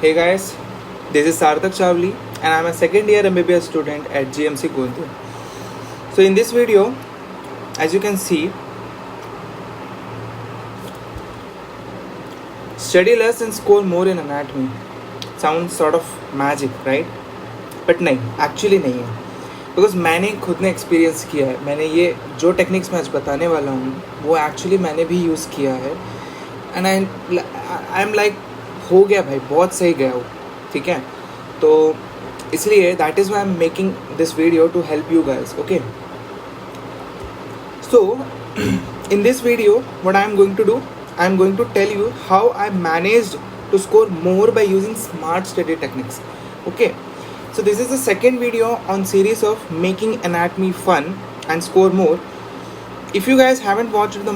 Hey guys, this is Sarthak Chavli and I am a second year MBBS student at GMC Guntur. So in this video, as you can see, study less and score more in anatomy. Sounds sort of magic, right? But नहीं, actually नहीं है. Because मैंने खुद ने experience किया है. मैंने ये जो टेक्निक्स मैं आज बताने वाला हूँ वो एक्चुअली मैंने भी यूज़ किया है. एंड आई एम लाइक हो गया भाई, बहुत सही गया वो. ठीक है, तो इसलिए that is why I am making this video to help you guys. Okay, so in this video what I am going to do, I am going to tell you how I managed to score more by using smart study techniques. Okay, so this is the second video on series of making anatomy fun and score more. If you guys haven't watched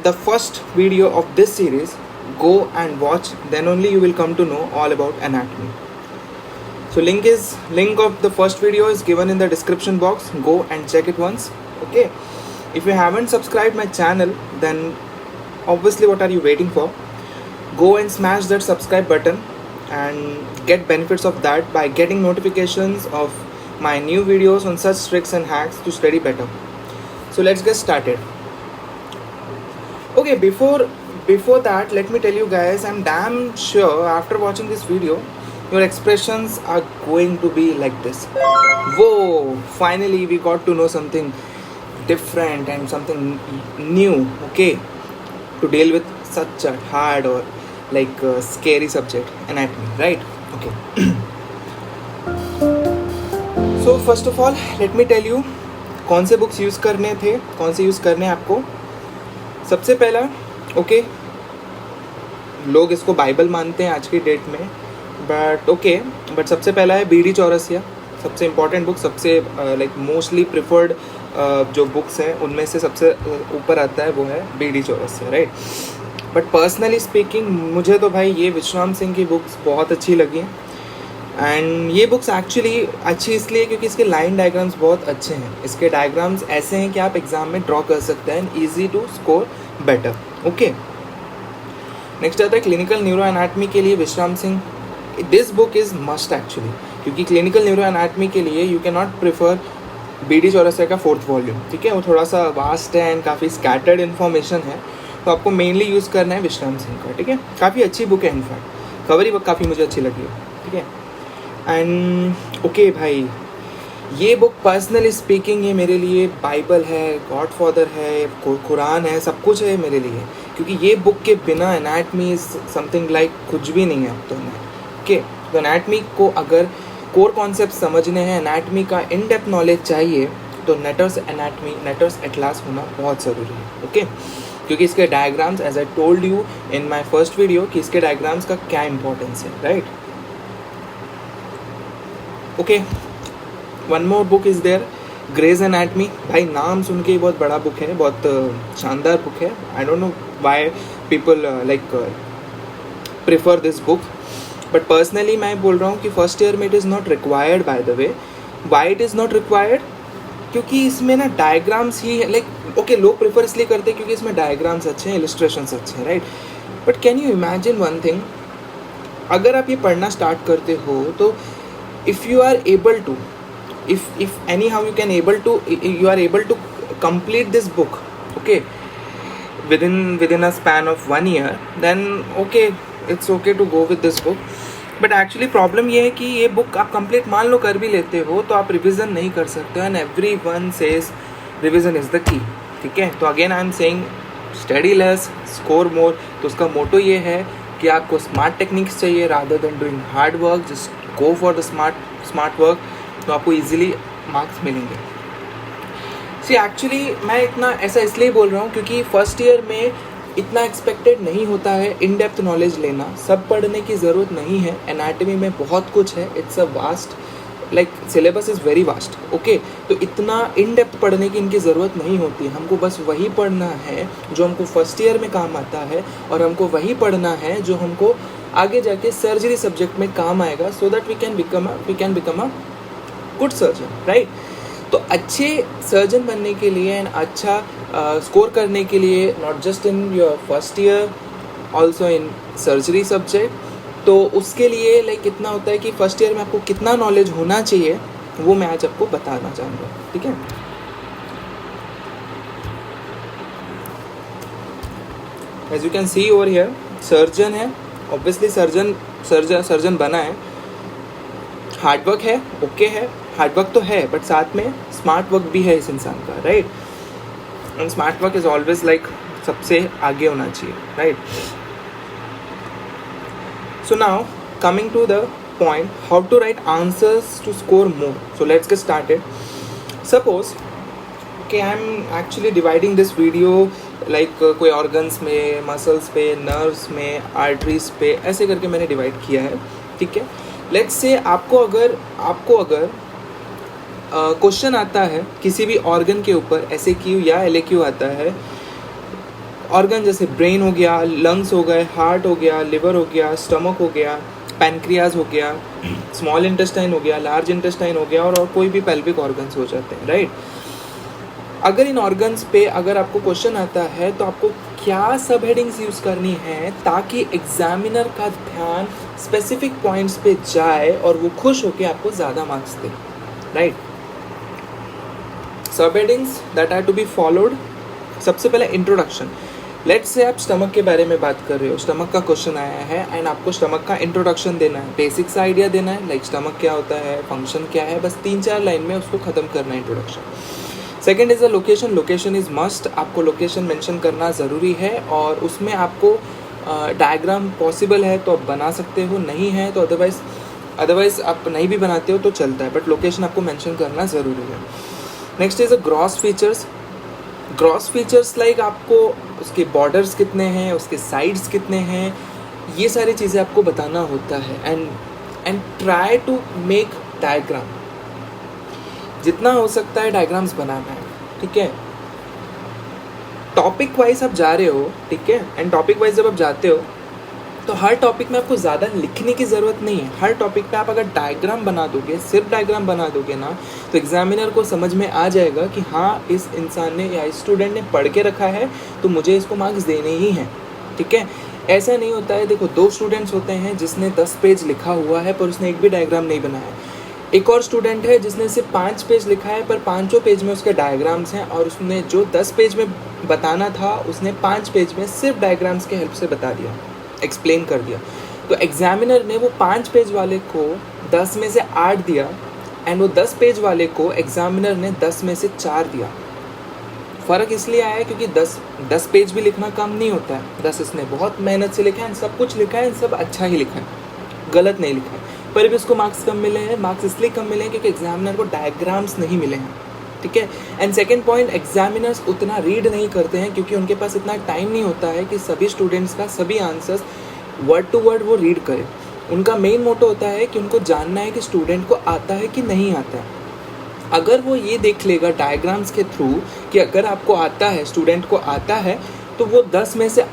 the first video of this series, go and watch, then only you will come to know all about anatomy. So link of the first video is given in the description box. Go and check it once. Okay, if you haven't subscribed my channel, then obviously what are you waiting for? Go and smash that subscribe button and get benefits of that by getting notifications of my new videos on such tricks and hacks to study better. So let's get started. Okay, before that, let me tell you guys, I'm damn sure after watching this video your expressions are going to be like this. Whoa, finally we got to know something different and something new, okay, to deal with such a hard or like scary subject, anatomy, right? Okay. So first of all, let me tell you कौन से books use करने थे, कौन से use करने आपको. सबसे पहला, ओके, लोग इसको बाइबल मानते हैं आज की डेट में, बट सबसे पहला है BD चौरसिया. सबसे इम्पॉर्टेंट बुक, सबसे लाइक मोस्टली प्रिफर्ड जो बुक्स हैं उनमें से सबसे ऊपर आता है वो है BD Chaurasia, right? But personally speaking मुझे तो भाई ये विश्राम सिंह की बुक्स बहुत अच्छी लगी. एंड ये बुक्स एक्चुअली अच्छी इसलिए क्योंकि इसके लाइन डायग्राम्स बहुत अच्छे हैं. इसके डायग्राम्स ऐसे हैं कि आप एग्जाम में ड्रॉ कर सकते हैं and easy to score better. Okay, next आता है क्लिनिकल न्यूरो एनाटमी के लिए Vishram Singh. This book is must actually, क्योंकि क्लिनिकल न्यूरो एनाटमी के लिए you can not prefer BD Chaurasia का 4th वॉल्यूम. ठीक है, वो थोड़ा सा वास्ट है एंड काफ़ी स्कैटर्ड इन्फॉर्मेशन है, तो आपको मेनली यूज़ करना है विश्राम सिंह का. ठीक है, काफ़ी अच्छी बुक है, इनफैक्ट कवर ही काफ़ी मुझे अच्छी लगी है. ठीक है, एंड ओके भाई, ये बुक पर्सनली स्पीकिंग ये मेरे लिए बाइबल है, गॉड फादर है, कुरान है, सब कुछ है मेरे लिए, क्योंकि ये बुक के बिना एनाटमी इज़ समथिंग लाइक कुछ भी नहीं है अब तो. ओके, तो एनाटमी को अगर कोर कॉन्सेप्ट समझने हैं, एनाटमी का इन डेप्थ नॉलेज चाहिए, तो नेटर्स एनाटमी, नेटर्स एटलास होना बहुत ज़रूरी है. ओके, क्योंकि इसके diagrams, as I told you in my first video, कि इसके डायग्राम्स का क्या इंपॉर्टेंस है, right? Okay, one more book is there, Gray's anatomy. भाई नाम सुन के ही बहुत बड़ा बुक है, बहुत शानदार बुक है. I don't know why people like prefer this book, but personally मैं बोल रहा हूँ कि फर्स्ट ईयर में it is not required. By the way, why it is not required? क्योंकि इसमें ना डायग्राम्स ही लाइक ओके, लोग प्रेफर इसलिए करते हैं क्योंकि इसमें डायग्राम्स अच्छे हैं, इलस्ट्रेशंस अच्छे हैं, right? But can you imagine one thing, अगर आप ये पढ़ना स्टार्ट करते हो तो if you are able to, if any how you are able to complete this book, okay, within a span of 1 year, then okay, it's okay to go with this book. But actually problem ये है कि ये book आप complete मान लो कर भी लेते हो तो आप रिविज़न नहीं कर सकते हो, and everyone says revision is the key. ठीक है, तो again I am saying study less, score more. तो उसका मोटो ये है कि आपको स्मार्ट टेक्निक्स चाहिए rather than doing hard work. Just go for the smart work, तो आपको ईजिली मार्क्स मिलेंगे. सी एक्चुअली मैं इतना ऐसा इसलिए बोल रहा हूँ क्योंकि फर्स्ट ईयर में इतना एक्सपेक्टेड नहीं होता है इन डेप्थ नॉलेज लेना. सब पढ़ने की ज़रूरत नहीं है. एनाटमी में बहुत कुछ है, it's a vast, like syllabus is very vast. Okay, तो इतना इन डेप्थ पढ़ने की इनकी ज़रूरत नहीं होती. हमको बस वही पढ़ना है जो हमको फर्स्ट ईयर में काम आता है, और हमको वही पढ़ना है जो हमको आगे जाके सर्जरी सब्जेक्ट में काम आएगा, so that we can become a good surgeon, right? तो अच्छे सर्जन बनने के लिए एंड अच्छा स्कोर करने के लिए, not just in your first year, also in surgery subject, तो उसके लिए लाइक कितना होता है कि फर्स्ट ईयर में आपको कितना नॉलेज होना चाहिए वो मैं आज आपको बताना चाहूँगा, ठीक है। As you can see over here, surgeon है, ऑब्वियसली सर्जन बना है, हार्डवर्क है, ओके है, हार्डवर्क तो है, बट साथ में स्मार्ट वर्क भी है इस इंसान का, right. And smart work is always like सबसे आगे होना चाहिए, right. So now coming to the point, how to write answers to score more. So let's get started. Suppose okay, I'm actually dividing this video like कोई organs में, muscles पे, nerves में, arteries पे, ऐसे करके मैंने divide किया है, ठीक है। Let's say आपको अगर क्वेश्चन आता है किसी भी ऑर्गन के ऊपर, SAQ या LAQ आता है, ऑर्गन जैसे ब्रेन हो गया, लंग्स हो गए, हार्ट हो गया, लिवर हो गया, स्टमक हो गया, पैनक्रियाज हो गया, स्मॉल इंटेस्टाइन हो गया, लार्ज इंटेस्टाइन हो गया, और कोई भी पेल्विक ऑर्गन्स हो जाते हैं, राइट। अगर इन ऑर्गन्स पे अगर आपको क्वेश्चन आता है तो आपको क्या सब हेडिंग्स यूज़ करनी है ताकि एग्जामिनर का ध्यान स्पेसिफिक पॉइंट्स पे जाए और वो खुश होकर आपको ज़्यादा मार्क्स दे, राइट। सब headings that are to be followed. सबसे पहले इंट्रोडक्शन। लेट्स से आप स्टमक के बारे में बात कर रहे हो, स्टमक का क्वेश्चन आया है एंड आपको स्टमक का इंट्रोडक्शन देना है, बेसिक सा आइडिया देना है, लाइक स्टमक क्या होता है, फंक्शन क्या है, बस 3-4 लाइन में उसको ख़त्म करना है introduction. Second is the location. Location is must, आपको लोकेशन मेंशन करना ज़रूरी है और उसमें आपको डायग्राम पॉसिबल है तो आप बना सकते हो, नहीं है तो अदरवाइज आप नहीं भी बनाते हो तो चलता है, बट लोकेशन आपको मेंशन करना ज़रूरी है। Next is a gross features. Gross features like आपको उसके बॉर्डर्स कितने हैं, उसके साइड्स कितने हैं, ये सारी चीज़ें आपको बताना होता है। And try to make diagram, जितना हो सकता है डायग्राम्स बनाना है, ठीक है। टॉपिक वाइज आप जा रहे हो, ठीक है, एंड टॉपिक वाइज जब आप जाते हो तो हर टॉपिक में आपको ज़्यादा लिखने की ज़रूरत नहीं है। हर टॉपिक पे आप अगर डायग्राम बना दोगे, सिर्फ डायग्राम बना दोगे ना, तो एग्जामिनर को समझ में आ जाएगा कि हाँ इस इंसान ने या इस स्टूडेंट ने पढ़ के रखा है तो मुझे इसको मार्क्स देने ही हैं, ठीक है। ऐसा नहीं होता है, देखो 2 स्टूडेंट्स होते हैं जिसने 10 पेज लिखा हुआ है पर उसने एक भी डायग्राम नहीं बनाया। एक और स्टूडेंट है जिसने सिर्फ 5 पेज लिखा है पर 5 पेज में उसके डायग्राम्स हैं और उसने जो 10 पेज में बताना था उसने 5 पेज में सिर्फ डायग्राम्स के हेल्प से बता दिया, एक्सप्लेन कर दिया। तो एग्जामिनर ने वो 5 पेज वाले को 10 में से 8 दिया एंड वो 10 पेज वाले को एग्जामिनर ने 10 में से 4 दिया। फ़र्क इसलिए आया क्योंकि 10 पेज भी लिखना कम नहीं होता है। 10 इसने बहुत मेहनत से लिखा है, सब कुछ लिखा है, सब अच्छा ही लिखा है, गलत नहीं लिखा है, पर भी उसको मार्क्स कम मिले हैं। मार्क्स इसलिए कम मिले हैं क्योंकि एग्जामिनर को डायग्राम्स नहीं मिले हैं, ठीक है। एंड सेकेंड पॉइंट, एग्जामिनर्स उतना रीड नहीं करते हैं क्योंकि उनके पास इतना टाइम नहीं होता है कि सभी स्टूडेंट्स का सभी आंसर्स वर्ड टू वर्ड वो रीड करें। उनका मेन मोटो होता है कि उनको जानना है कि स्टूडेंट को आता है कि नहीं आता है। अगर वो ये देख लेगा डायग्राम्स के थ्रू कि अगर आपको आता है, स्टूडेंट को आता है, तो वो 10 में से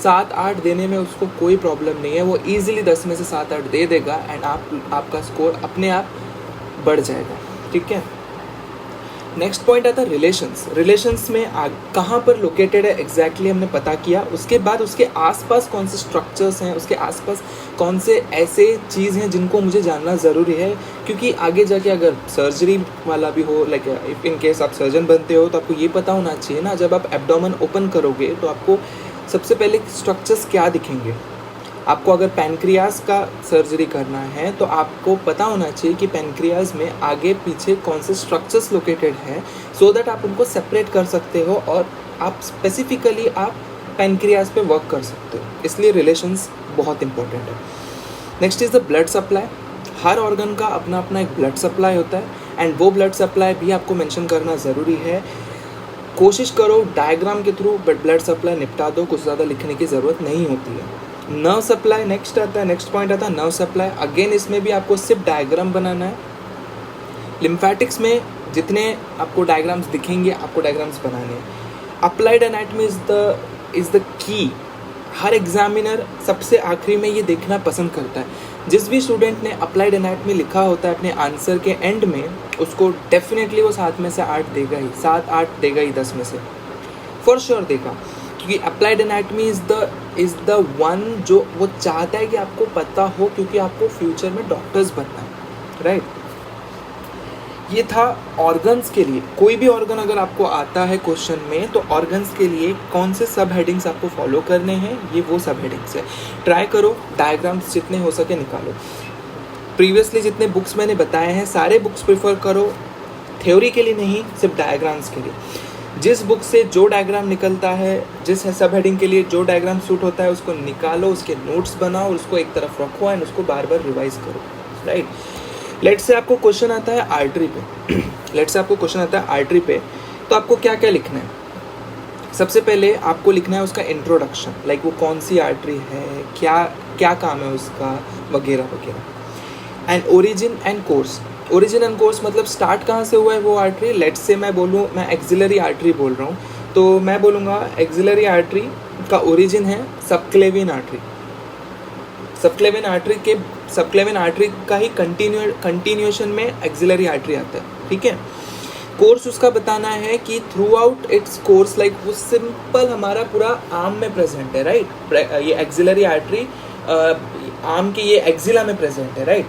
7-8 देने में उसको कोई प्रॉब्लम नहीं है। वो ईजिली 10 में से 7-8 दे देगा एंड आपका स्कोर अपने आप बढ़ जाएगा, ठीक है। नेक्स्ट पॉइंट आता है रिलेशंस। रिलेशंस में कहाँ पर लोकेटेड है एग्जैक्टली हमने पता किया। उसके बाद उसके आसपास कौन से स्ट्रक्चर्स हैं, उसके आसपास कौन से ऐसे चीज़ हैं जिनको मुझे जानना ज़रूरी है, क्योंकि आगे जाके अगर सर्जरी वाला भी हो, लाइक इफ इन केस आप सर्जन बनते हो तो आपको ये पता होना चाहिए ना, जब आप एब्डोमेन ओपन करोगे तो आपको सबसे पहले स्ट्रक्चर्स क्या दिखेंगे। आपको अगर पैनक्रियाज का सर्जरी करना है तो आपको पता होना चाहिए कि पैनक्रियाज में आगे पीछे कौन से स्ट्रक्चर्स लोकेटेड हैं, सो दैट आप उनको सेपरेट कर सकते हो और आप स्पेसिफिकली आप पैनक्रियाज पे वर्क कर सकते हो। इसलिए रिलेशंस बहुत इंपॉर्टेंट है। Next is the blood supply. Her organ का अपना अपना एक ब्लड सप्लाई होता है एंड वो ब्लड सप्लाई भी आपको मेंशन करना ज़रूरी है। कोशिश करो डायग्राम के थ्रू बट ब्लड सप्लाई निपटा दो, कुछ ज़्यादा लिखने की ज़रूरत नहीं होती है। नर्व सप्लाई नेक्स्ट आता है, नेक्स्ट पॉइंट आता है नर्व सप्लाई। अगेन इसमें भी आपको सिर्फ डायग्राम बनाना है। लिम्फेटिक्स में जितने आपको डायग्राम्स दिखेंगे आपको डायग्राम्स बनाने हैं। Applied anatomy is the key. Her examiner सबसे आखिरी में ये देखना पसंद करता है। जिस भी स्टूडेंट ने अप्लाइड एनाटॉमी लिखा होता है अपने आंसर के एंड में, उसको डेफिनेटली वो 7 में से 8 देगा ही, 7-8 देगा ही 10 में से, फॉर श्योर देगा, क्योंकि applied anatomy is the one जो वो चाहता है कि आपको पता हो, क्योंकि आपको फ्यूचर में डॉक्टर्स बनना है, राइट। ये था ऑर्गन्स के लिए। कोई भी ऑर्गन अगर आपको आता है क्वेश्चन में, तो ऑर्गन्स के लिए कौन से सब हेडिंग्स आपको फॉलो करने हैं, ये वो सब हेडिंग्स है। ट्राई करो, डायग्राम्स जितने हो सके निकालो। प्रीवियसली जितने बुक्स मैंने बताए हैं सारे बुक्स प्रेफर करो, थ्योरी के लिए नहीं, सिर्फ डायग्राम्स के लिए। जिस बुक से जो डायग्राम निकलता है, जिस सब हेडिंग के लिए जो डायग्राम सूट होता है, उसको निकालो, उसके नोट्स बनाओ, उसको एक तरफ रखो एंड उसको बार बार रिवाइज करो, राइट। लेट्स से आपको क्वेश्चन आता है आर्टरी पे लेट्स से आपको क्वेश्चन आता है आर्टरी पे, तो आपको क्या क्या लिखना है? सबसे पहले आपको लिखना है उसका इंट्रोडक्शन, लाइक वो कौन सी आर्टरी है, क्या क्या काम है उसका, वगैरह वगैरह। And origin and course. Origin and course मतलब स्टार्ट कहाँ से हुआ है वो आर्टरी। लेट्स से मैं बोलूँ, मैं एक्सिलरी आर्टरी बोल रहा हूँ, तो मैं बोलूँगा एक्सिलरी आर्टरी का ओरिजिन है सबक्लेवियन आर्टरी। सबक्लेवियन आर्टरी का ही कंटिन्यूएशन में एक्सिलरी आर्टरी आता है, ठीक है। कोर्स उसका बताना है कि through out its course, like वो सिंपल हमारा पूरा आर्म में प्रेजेंट है, राइट। ये एक्सिलरी आर्टरी आर्म की ये एक्सिला में प्रेजेंट है, राइट।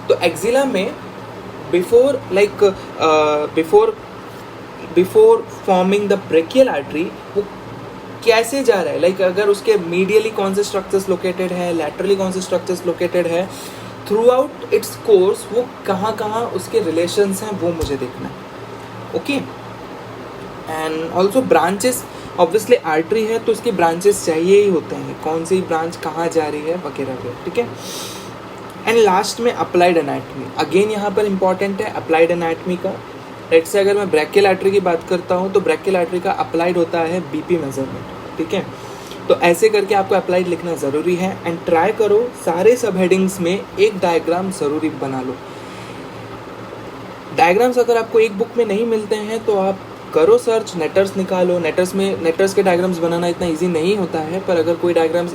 तो एक्सिला में before forming the brachial artery वो कैसे जा रहा है, लाइक अगर उसके मीडियली कौन से स्ट्रक्चर्स लोकेटेड है, लैटरली कौन से स्ट्रक्चर्स लोकेटेड है, थ्रू आउट इट्स कोर्स वो कहाँ कहाँ उसके रिलेशंस हैं, वो मुझे देखना है, okay. And also branches, obviously artery है तो उसके ब्रांचेस चाहिए ही होते हैं, कौन सी ब्रांच कहाँ जा रही है वगैरह वगैरह, ठीक है। एंड लास्ट में अप्लाइड एनाटमी, अगेन यहाँ पर इंपॉर्टेंट है अप्लाइड एनाटमी का। लेट्स से अगर मैं ब्रैकियल आर्टरी की बात करता हूँ, तो ब्रैकियल आर्टरी का अप्लाइड होता है बीपी मेजरमेंट, ठीक है। तो ऐसे करके आपको अप्लाइड लिखना ज़रूरी है। एंड ट्राई करो सारे सब हेडिंग्स में एक डायग्राम ज़रूरी बना लो। डायग्राम्स अगर आपको एक बुक में नहीं मिलते हैं तो आप करो सर्च, नेटर्स निकालो। नेटर्स के डायग्राम्स बनाना इतना इजी नहीं होता है, पर अगर कोई डायग्राम्स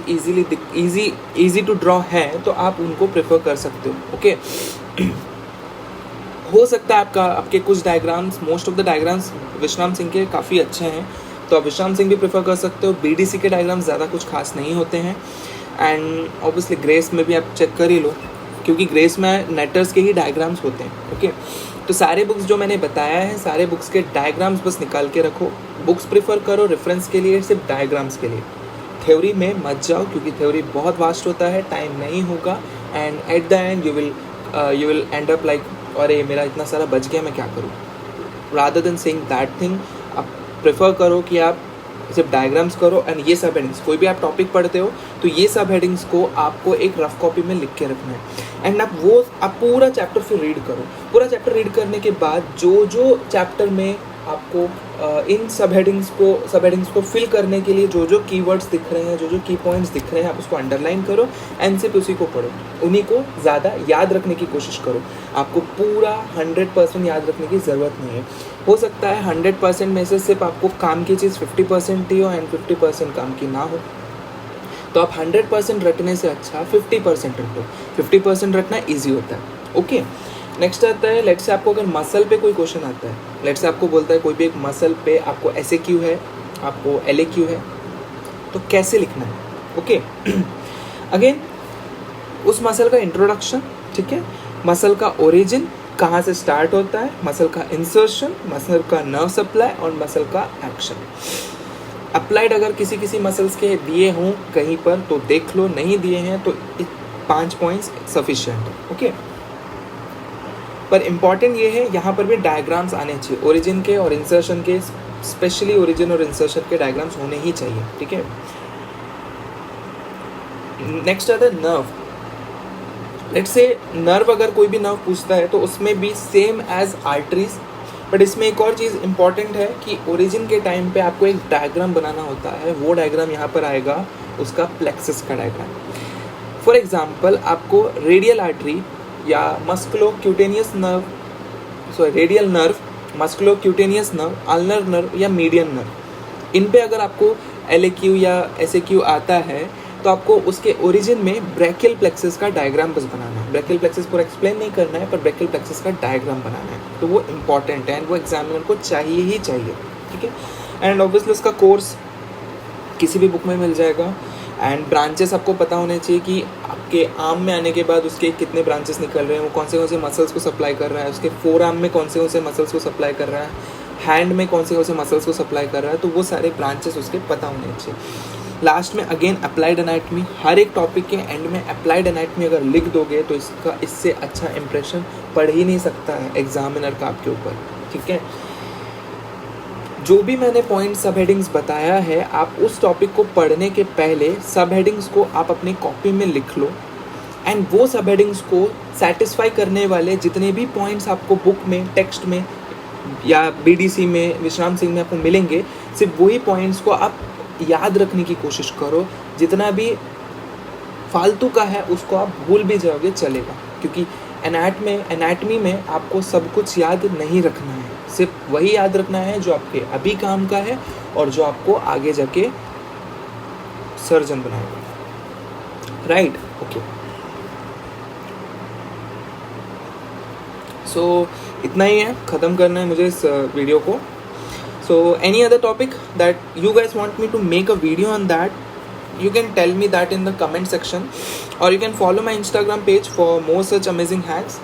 इजी टू ड्रॉ है तो आप उनको प्रेफर कर सकते हो, ओके। हो सकता है आपके कुछ diagrams, most of the diagrams विश्राम सिंह के काफ़ी अच्छे हैं, तो आप विश्राम सिंह भी प्रेफर कर सकते हो। बीडीसी के डायग्राम्स ज़्यादा कुछ खास नहीं होते हैं। एंड ऑब्वियसली ग्रेस में भी आप चेक कर ही लो, क्योंकि ग्रेस में नेटर्स के ही डायग्राम्स होते हैं, ओके। तो सारे बुक्स जो मैंने बताया है, सारे बुक्स के डायग्राम्स बस निकाल के रखो। बुक्स प्रेफर करो रेफरेंस के लिए, सिर्फ डायग्राम्स के लिए। थ्योरी में मत जाओ, क्योंकि थ्योरी बहुत वास्ट होता है, टाइम नहीं होगा, and at the end you will and up like, अरे मेरा इतना सारा बच गया, मैं क्या करूँ। Rather than saying that thing, आप प्रेफर करो कि आप सिर्फ डायग्राम्स करो। एंड ये सब हेडिंग्स, कोई भी आप टॉपिक पढ़ते हो तो ये सब हेडिंग्स को आपको एक रफ कॉपी में लिख के रखना है। एंड आप पूरा चैप्टर फिर रीड करो। पूरा चैप्टर रीड करने के बाद जो चैप्टर में आपको इन सब हेडिंग्स को फिल करने के लिए जो कीवर्ड्स दिख रहे हैं, जो की पॉइंट्स दिख रहे हैं, आप उसको अंडरलाइन करो एंड सिर्फ उसी को पढ़ो। उन्हीं को ज़्यादा याद रखने की कोशिश करो। आपको पूरा 100% याद रखने की ज़रूरत नहीं है। हो सकता है 100% में से सिर्फ आपको काम की चीज़ 50% ही हो एंड 50% काम की ना हो, तो आप 100% रटने से अच्छा 50% रटो। 50% रटना ईजी होता है, ओके। नेक्स्ट आता है, लेट्स से आपको अगर मसल पे कोई क्वेश्चन आता है, लेट्स से आपको बोलता है कोई भी एक मसल पे आपको SAQ है, आपको LAQ है, तो कैसे लिखना है, ओके। अगेन उस मसल का इंट्रोडक्शन, ठीक है, मसल का ओरिजिन, कहाँ से स्टार्ट होता है, मसल का इंसर्शन, मसल का नर्व सप्लाई और मसल का एक्शन। अप्लाइड अगर किसी मसल्स के दिए हों कहीं पर तो देख लो, नहीं दिए हैं तो 5 पॉइंट्स सफिशिएंट है, ओके। पर इम्पॉर्टेंट ये है, यहाँ पर भी डायग्राम्स आने चाहिए, ओरिजिन के और इंसर्शन के, स्पेशली ओरिजिन और इंसर्शन के डायग्राम्स होने ही चाहिए, ठीक है। नेक्स्ट आता है नर्व। लेट्स से नर्व, अगर कोई भी नर्व पूछता है तो उसमें भी सेम एज आर्टरीज, बट इसमें एक और चीज़ इंपॉर्टेंट है कि ओरिजिन के टाइम पे आपको एक डायग्राम बनाना होता है। वो डायग्राम यहाँ पर आएगा, उसका प्लेक्सस का डायग्राम। फॉर एग्जांपल आपको रेडियल आर्टरी या musculocutaneous nerve, radial nerve, musculocutaneous nerve, ulnar nerve या मीडियन नर्व, इन पे अगर आपको LAQ या SAQ आता है तो आपको उसके ओरिजिन में ब्रैकियल प्लेक्सस का डायग्राम बस बनाना है। ब्रैकियल प्लेक्सस पूरा एक्सप्लेन नहीं करना है, पर ब्रैकियल प्लेक्सस का डायग्राम बनाना है, तो वो इंपॉर्टेंट है एंड वो एग्जामिनर को चाहिए ही चाहिए, ठीक है। एंड ऑब्वियसली उसका कोर्स किसी भी बुक में मिल जाएगा। एंड ब्रांचेस आपको पता होने चाहिए कि आपके आर्म में आने के बाद उसके कितने ब्रांचेस निकल रहे हैं, वो कौन से मसल्स को सप्लाई कर रहा है, उसके फोर आर्म में कौन से मसल्स को सप्लाई कर रहा है, हैंड में कौन से मसल्स को सप्लाई कर रहा है, तो वो सारे ब्रांचेस उसके पता होने चाहिए। लास्ट में अगेन अप्लाइड एनाटमी, हर एक टॉपिक के एंड में अप्लाइड एनाटमी अगर लिख दोगे तो इससे अच्छा इंप्रेशन पड़ ही नहीं सकता है एग्जामिनर का आपके ऊपर, ठीक है। जो भी मैंने पॉइंट सब हेडिंग्स बताया है, आप उस टॉपिक को पढ़ने के पहले सब हेडिंग्स को आप अपनी कॉपी में लिख लो, एंड वो सब हेडिंग्स को सेटिस्फाई करने वाले जितने भी पॉइंट्स आपको बुक में, टेक्स्ट में या बीडीसी में, विश्राम सिंह में आपको मिलेंगे, सिर्फ वही पॉइंट्स को आप याद रखने की कोशिश करो। जितना भी फालतू का है उसको आप भूल भी जाओगे चलेगा, क्योंकि एनाटमी में आपको सब कुछ याद नहीं रखना है, सिर्फ वही याद रखना है जो आपके अभी काम का है और जो आपको आगे जाके सर्जन बनाएगा, राइट। ओके, सो इतना ही है, ख़त्म करना है मुझे इस वीडियो को। So any other topic that you guys want me to make a video on that, you can tell me that in the comment section, or you can follow my Instagram page for more such amazing hacks.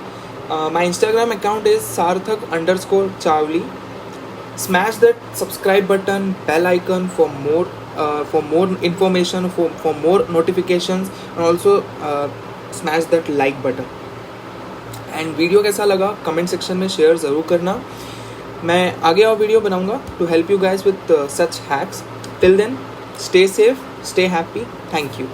My Instagram account is sarthak_chavli. Smash that subscribe button, bell icon for more information, for more notifications, and also smash that like button. And video कैसा लगा comment section में share ज़रूर करना। मैं आगे और video बनाऊंगा to help you guys with such hacks. Till then, stay safe, stay happy, thank you.